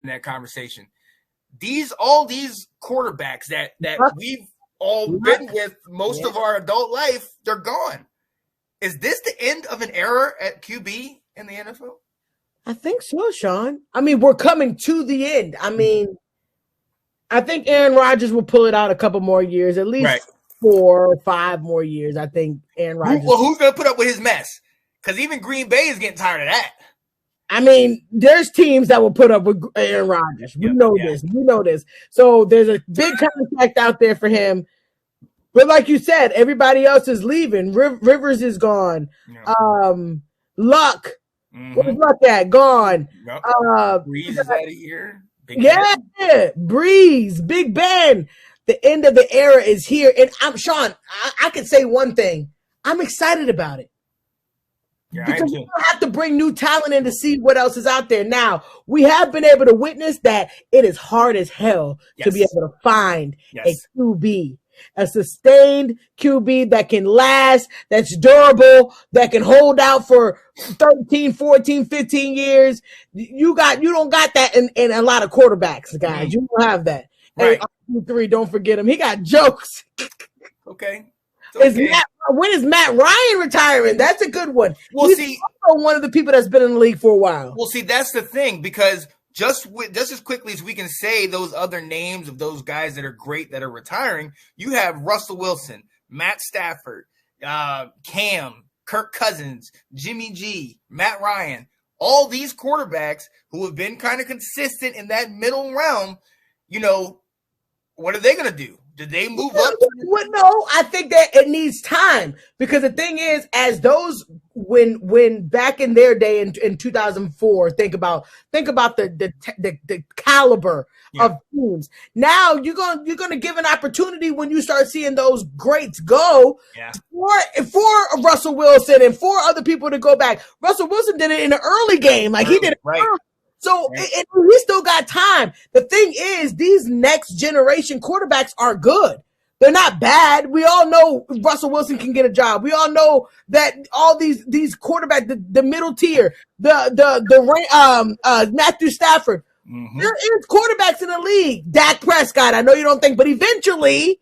in that conversation. All these quarterbacks that we've all been with most of our adult life, they're gone. Is this the end of an era at QB in the NFL? I think so, Sean. I mean, we're coming to the end. I mean, I think Aaron Rodgers will pull it out a couple more years, at least 4 or 5 more years. I think Aaron Rodgers. Well, who's going to put up with his mess? Because even Green Bay is getting tired of that. I mean, there's teams that will put up with Aaron Rodgers. We know this. We know this. So there's a big contract out there for him. But like you said, everybody else is leaving. Rivers is gone. Yeah. Luck. Where's Luck at? Gone. Yep. Breeze is out of here. Breeze. Big Ben. The end of the era is here. And Sean, I can say one thing. I'm excited about it. Yeah, because we don't have to bring new talent in to see what else is out there. Now, we have been able to witness that it is hard as hell to be able to find a QB, a sustained QB that can last, that's durable, that can hold out for 13, 14, 15 years. You don't got that in a lot of quarterbacks, guys. Mm-hmm. You don't have that. Right. Hey, 3, don't forget him. He got jokes. Okay. When is Matt Ryan retiring? That's a good one. Well, He's also one of the people that's been in the league for a while. Well, see, that's the thing, because just as quickly as we can say those other names of those guys that are great that are retiring, you have Russell Wilson, Matt Stafford, Cam, Kirk Cousins, Jimmy G, Matt Ryan, all these quarterbacks who have been kind of consistent in that middle realm. What are they going to do? Did they move up? Well, no, I think that it needs time, because the thing is, as those when back in their day in 2004, think about the caliber of teams. Now you're gonna give an opportunity when you start seeing those greats go for Russell Wilson and for other people to go back. Russell Wilson did it in the early game, like he did it right. So we still got time. The thing is, these next generation quarterbacks are good. They're not bad. We all know Russell Wilson can get a job. We all know that all these quarterbacks, the middle tier, Matthew Stafford. Mm-hmm. There is quarterbacks in the league. Dak Prescott, I know you don't think, but eventually.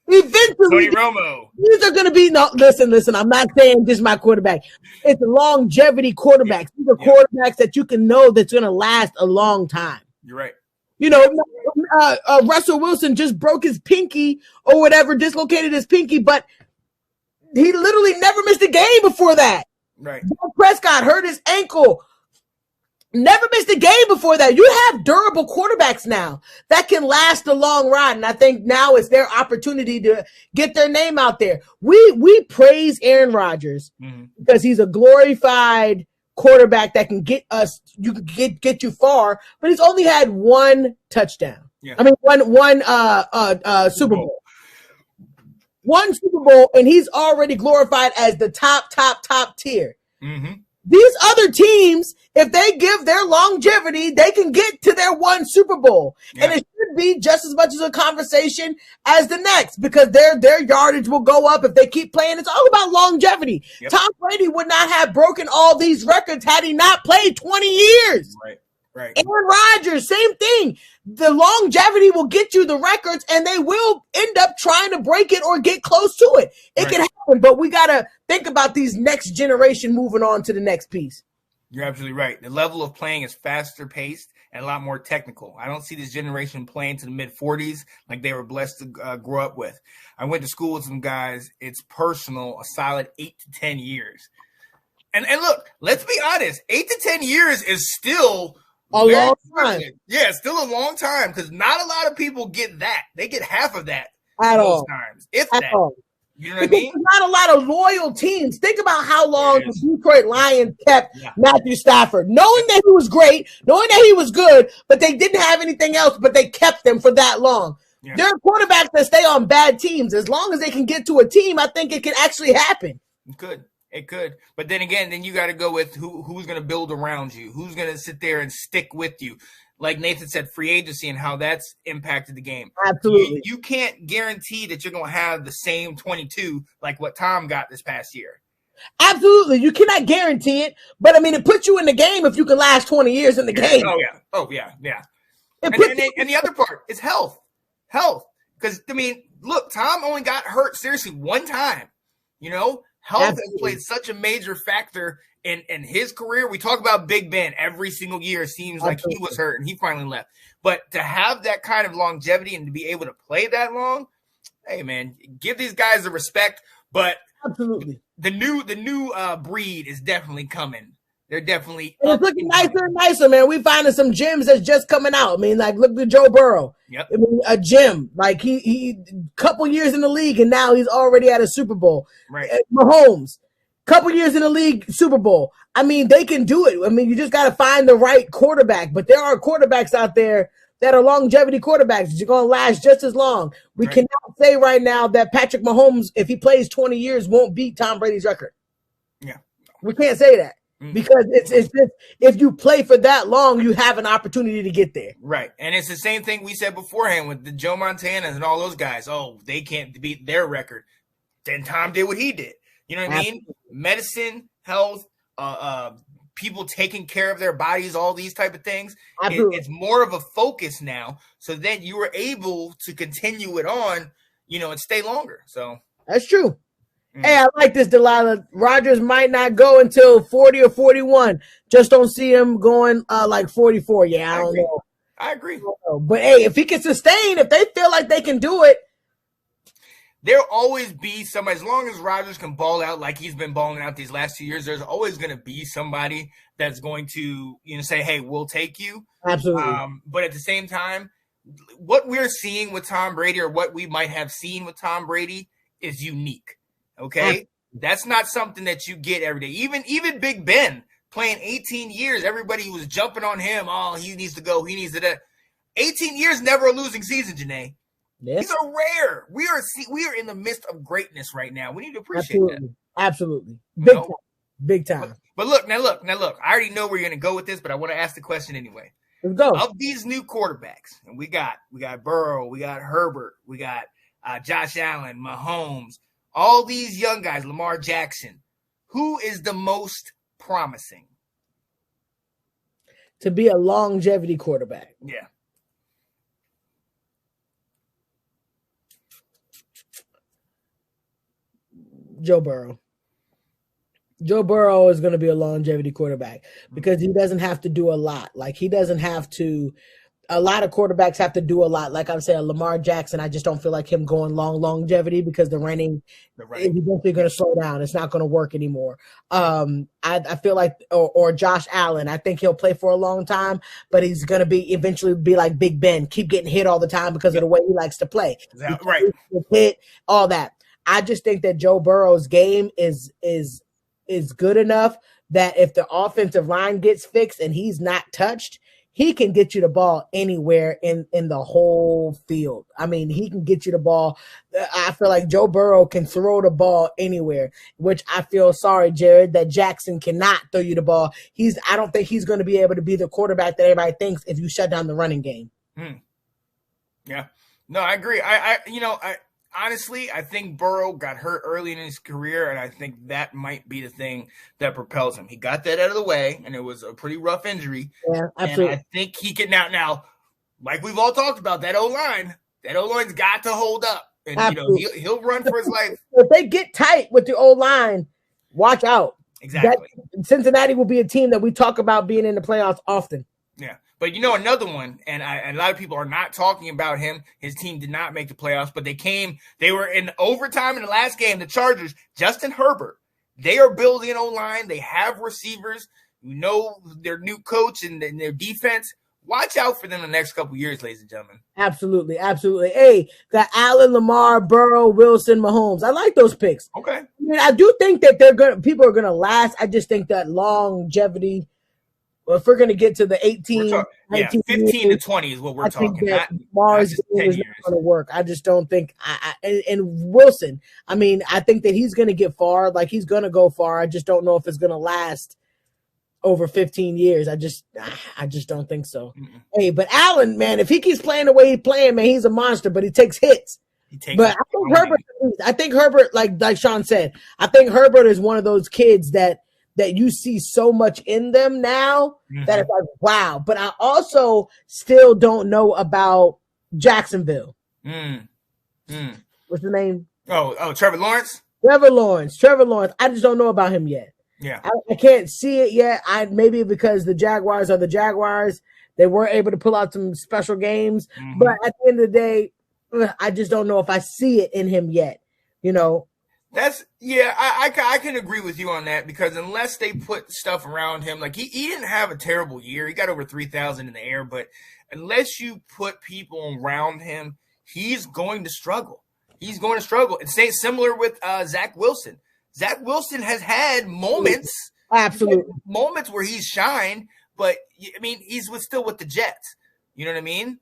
Tony Romo. These are going to be listen. I'm not saying this is my quarterback. It's longevity quarterbacks. These are quarterbacks that you can know that's going to last a long time. You're right. Russell Wilson just broke his pinky or whatever, dislocated his pinky, but he literally never missed a game before that. Right. Dak Prescott hurt his ankle. Never missed a game before that. You have durable quarterbacks now that can last a long ride. And I think now is their opportunity to get their name out there. We praise Aaron Rodgers because he's a glorified quarterback that can get you far, but he's only had 1 touchdown. Yeah. I mean, one Super Bowl. 1 Super Bowl, and he's already glorified as the top tier. Mm-hmm. These other teams, if they give their longevity, they can get to their 1 Super Bowl. Yeah. And it should be just as much as a conversation as the next, because their yardage will go up if they keep playing. It's all about longevity. Yep. Tom Brady would not have broken all these records had he not played 20 years. Right. Aaron Rodgers, same thing. The longevity will get you the records, and they will end up trying to break it or get close to it. It can happen, but we got to think about these next generation moving on to the next piece. You're absolutely right. The level of playing is faster paced and a lot more technical. I don't see this generation playing to the mid-40s like they were blessed to grow up with. I went to school with some guys. It's personal, a solid 8 to 10 years. And look, let's be honest, 8 to 10 years is still a long time. Yeah, still a long time, because not a lot of people get that. They get half of that at all times, if at that. All. You know what I mean? There's not a lot of loyal teams. Think about how long the Detroit Lions kept Matthew Stafford, knowing that he was great, knowing that he was good, but they didn't have anything else, but they kept them for that long. Yeah. There are quarterbacks that stay on bad teams. As long as they can get to a team, I think it can actually happen. It could. But then again, you got to go with who's going to build around you, who's going to sit there and stick with you. Like Nathan said, free agency and how that's impacted the game. Absolutely. You can't guarantee that you're going to have the same 22 like what Tom got this past year. Absolutely. You cannot guarantee it, but I mean, it puts you in the game if you can last 20 years in the game. Oh yeah. And the other part is health. Because, I mean, look, Tom only got hurt seriously one time. You know, health Absolutely. has played such a major factor in his career. We talk about Big Ben every single year. It seems like he was hurt and he finally left. But to have that kind of longevity and to be able to play that long, hey, man, give these guys the respect. But absolutely, the new breed is definitely coming. They're definitely it's looking nicer and nicer, man. We finding some gems that's just coming out. I mean, like, look at Joe Burrow. Yep. I mean, a gem. Like, he couple years in the league, and now he's already at a Super Bowl. Right. Mahomes, couple years in the league, Super Bowl. I mean, they can do it. I mean, you just got to find the right quarterback. But there are quarterbacks out there that are longevity quarterbacks. You're going to last just as long. We cannot say right now that Patrick Mahomes, if he plays 20 years, won't beat Tom Brady's record. Yeah. We can't say that. Because it's just, if you play for that long, you have an opportunity to get there. Right. And it's the same thing we said beforehand with the Joe Montanas and all those guys. Oh, they can't beat their record. Then Tom did what he did. You know what I mean? Medicine, health, people taking care of their bodies, all these type of things. It's more of a focus now. So then you were able to continue it on, you know, and stay longer. So that's true. Hey, I like this, Delilah. Rodgers might not go until 40 or 41. Just don't see him going like 44. Yeah, I don't know. I agree. But hey, if he can sustain, if they feel like they can do it, there'll always be somebody. As long as Rodgers can ball out like he's been balling out these last 2 years, there's always going to be somebody that's going to, you know, say, "Hey, we'll take you." Absolutely. But at the same time, what we're seeing with Tom Brady, or what we might have seen with Tom Brady, is unique. Okay, that's not something that you get every day. Even Big Ben playing 18 years, everybody was jumping on him. Oh, he needs to go. He needs to. 18 years, never a losing season, Janae. Yeah. These are rare. We are in the midst of greatness right now. We need to appreciate that. Absolutely, big time. But look. I already know where you're going to go with this, but I want to ask the question anyway. Let's go. Of these new quarterbacks, and we got Burrow, we got Herbert, we got Josh Allen, Mahomes. All these young guys, Lamar Jackson, who is the most promising? To be a longevity quarterback. Yeah. Joe Burrow. Joe Burrow is going to be a longevity quarterback because he doesn't have to do a lot. Like, he doesn't have to. A lot of quarterbacks have to do a lot. Like I'm saying, Lamar Jackson, I just don't feel like him going longevity because the running is eventually going to slow down. It's not going to work anymore. I feel like, or Josh Allen, I think he'll play for a long time, but he's going to eventually be like Big Ben, keep getting hit all the time because of the way he likes to play. Right. Hit, all that. I just think that Joe Burrow's game is good enough that if the offensive line gets fixed and he's not touched, he can get you the ball anywhere in the whole field. I mean, he can get you the ball. I feel like Joe Burrow can throw the ball anywhere, which I feel sorry, Jared, that Jackson cannot throw you the ball. I don't think he's going to be able to be the quarterback that everybody thinks if you shut down the running game. Yeah. No, I agree. Honestly, I think Burrow got hurt early in his career, and I think that might be the thing that propels him. He got that out of the way, and it was a pretty rough injury. Yeah, absolutely. And I think he can now, like we've all talked about, that O-line's got to hold up. And, absolutely. He'll run for his life. If they get tight with the O-line, watch out. Exactly. Cincinnati will be a team that we talk about being in the playoffs often. Yeah. But another one, and a lot of people are not talking about him. His team did not make the playoffs, but they were in overtime in the last game, the Chargers, Justin Herbert. They are building an O-line. They have receivers. Their new coach and their defense. Watch out for them in the next couple of years, ladies and gentlemen. Absolutely, absolutely. Hey, got Allen, Lamar, Burrow, Wilson, Mahomes. I like those picks. Okay. I mean, I do think that people are gonna last. I just think that longevity. Well, if we're going to get to the 18, 19 15 to 20 is what we're talking. That Mars is not going to work. I just don't think. And Wilson, I mean, I think that he's going to get far. Like, he's going to go far. I just don't know if it's going to last over 15 years. I just don't think so. Mm-mm. Hey, but Allen, man, if he keeps playing the way he's playing, man, he's a monster. But he takes hits. He takes But I think Herbert, like Sean said, I think Herbert is one of those kids that you see so much in them now that it's like, wow. But I also still don't know about Jacksonville. What's the name? Oh, Trevor Lawrence? Trevor Lawrence. I just don't know about him yet. Yeah. I can't see it yet. Maybe because the Jaguars are the Jaguars. They weren't able to pull out some special games. But at the end of the day, I just don't know if I see it in him yet. You know? I can agree with you on that, because unless they put stuff around him, like he didn't have a terrible year. He got over 3,000 in the air, but unless you put people around him, he's going to struggle. He's going to struggle. And similar with Zach Wilson. Zach Wilson has had moments, absolutely, moments where he's shined, but I mean, he's still with the Jets. You know what I mean?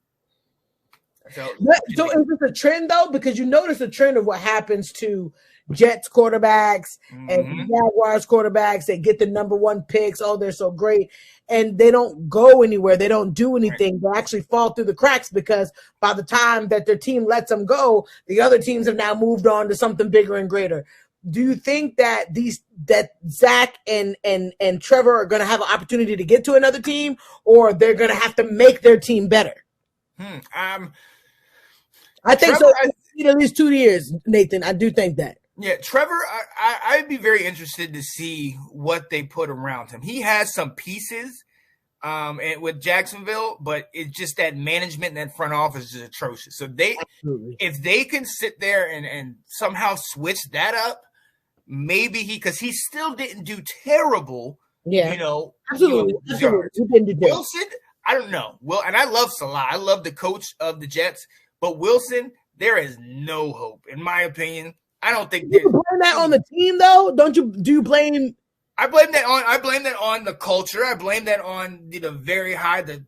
So is this a trend though? Because you notice a trend of what happens to Jets quarterbacks and Jaguars quarterbacks. They get the number one picks. Oh, they're so great. And they don't go anywhere. They don't do anything. They actually fall through the cracks, because by the time that their team lets them go, the other teams have now moved on to something bigger and greater. Do you think that Zach and Trevor are going to have an opportunity to get to another team, or they're going to have to make their team better? I think Trevor, so. At least 2 years, Nathan. I do think that. Yeah, Trevor, I'd be very interested to see what they put around him. He has some pieces with Jacksonville, but it's just that management and that front office is atrocious. So if they can sit there and somehow switch that up, maybe because he still didn't do terrible. Yeah, absolutely. Wilson, I don't know. Well, and I love Salah. I love the coach of the Jets, but Wilson, there is no hope, in my opinion. I don't think you blame that on the team, though. Don't you? Do you blame? I blame that on the culture. I blame that on the very high, the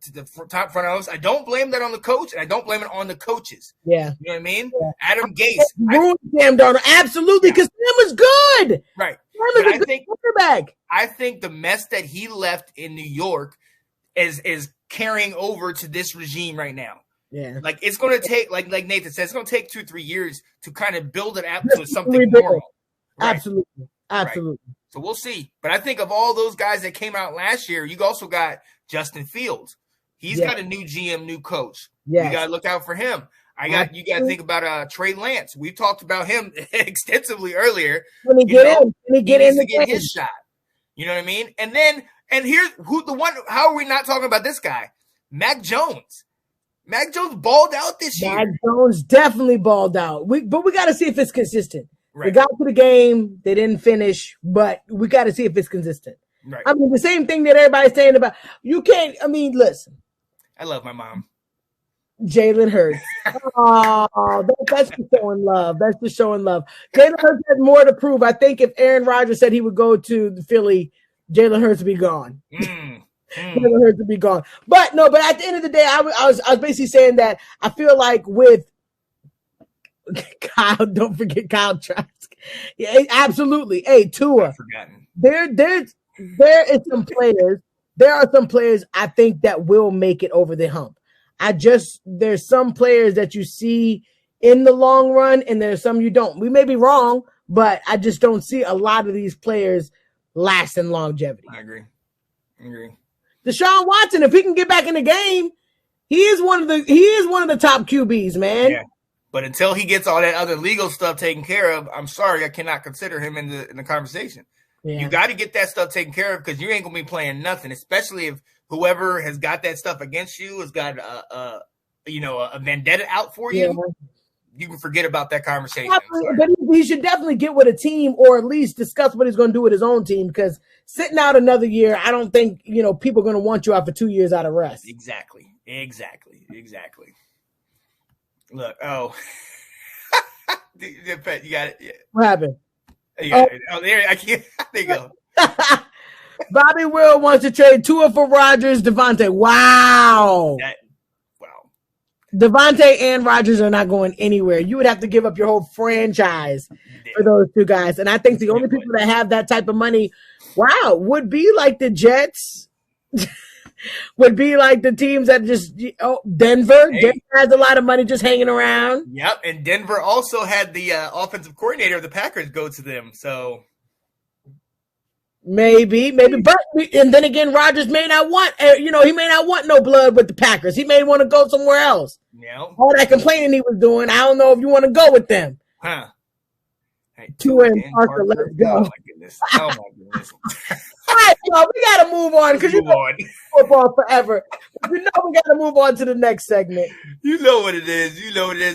top front office. I don't blame that on the coach, and I don't blame it on the coaches. Yeah, you know what I mean. Yeah. Adam Gase ruined Sam Darnold, absolutely, because Sam was good. Right, Sam is a good quarterback. I think the mess that he left in New York is carrying over to this regime right now. Yeah, like it's going to take, like Nathan said, it's going to take 2-3 years to kind of build it up to something normal. Right? Absolutely. Right. So we'll see. But I think of all those guys that came out last year, you also Justin Fields. He's got a new GM, new coach. You got to look out for him. You got to think about Trey Lance. We've talked about him extensively earlier. When he get his shot. You know what I mean? And here's how are we not talking about this guy? Mac Jones. Mac Jones balled out this year. Mac Jones definitely balled out. But we got to see if it's consistent. Right. They got to the game. They didn't finish, but we got to see if it's consistent. Right. I mean, the same thing that everybody's saying about you can't. I mean, listen. I love my mom. Jalen Hurts. Oh, that's just showing love. That's just showing love. Jalen Hurts had more to prove. I think if Aaron Rodgers said he would go to Philly, Jalen Hurts would be gone. Jalen Hurts would be gone. But at the end of the day, I was basically saying that I feel like with Kyle, don't forget Kyle Trask. Yeah, absolutely. Hey, Tua. There is some players. There are some players I think that will make it over the hump. There's some players that you see in the long run, and there's some you don't. We may be wrong, but I just don't see a lot of these players lasting longevity. I agree. Deshaun Watson, if he can get back in the game, he is one of the top QBs, man. Yeah. But until he gets all that other legal stuff taken care of, I'm sorry, I cannot consider him in the conversation. Yeah. You got to get that stuff taken care of, because you ain't gonna be playing nothing, especially if whoever has got that stuff against you has got a vendetta out for you. Yeah. You can forget about that conversation. But he should definitely get with a team, or at least discuss what he's going to do with his own team, because sitting out another year, I don't think people are going to want you out for 2 years out of rest. Exactly. Look, you got it. Yeah. What happened? You got it. Oh, there, I can't. There you go. Bobby Will wants to trade Tua for Rodgers, Devontae. Wow. Devontae and Rodgers are not going anywhere. You would have to give up your whole franchise for those two guys. And I think the only people that have that type of money, would be like the Jets. would be like the teams that just Denver. Hey. Denver has a lot of money just hanging around. Yep, and Denver also had the offensive coordinator of the Packers go to them. So maybe, but and then again, Rodgers may not want. He may not want no blood with the Packers. He may want to go somewhere else. Yeah. All that complaining he was doing, I don't know if you want to go with them. Huh. Hey, Tua and Parker, let's go. Oh my goodness. All right, y'all, we gotta move on because football forever. We gotta move on to the next segment. You know what it is.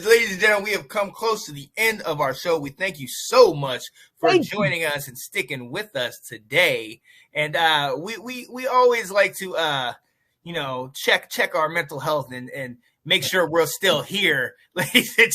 Ladies and gentlemen, we have come close to the end of our show. We thank you so much for joining us and sticking with us today. And we always like to check our mental health and make sure we're still here, ladies and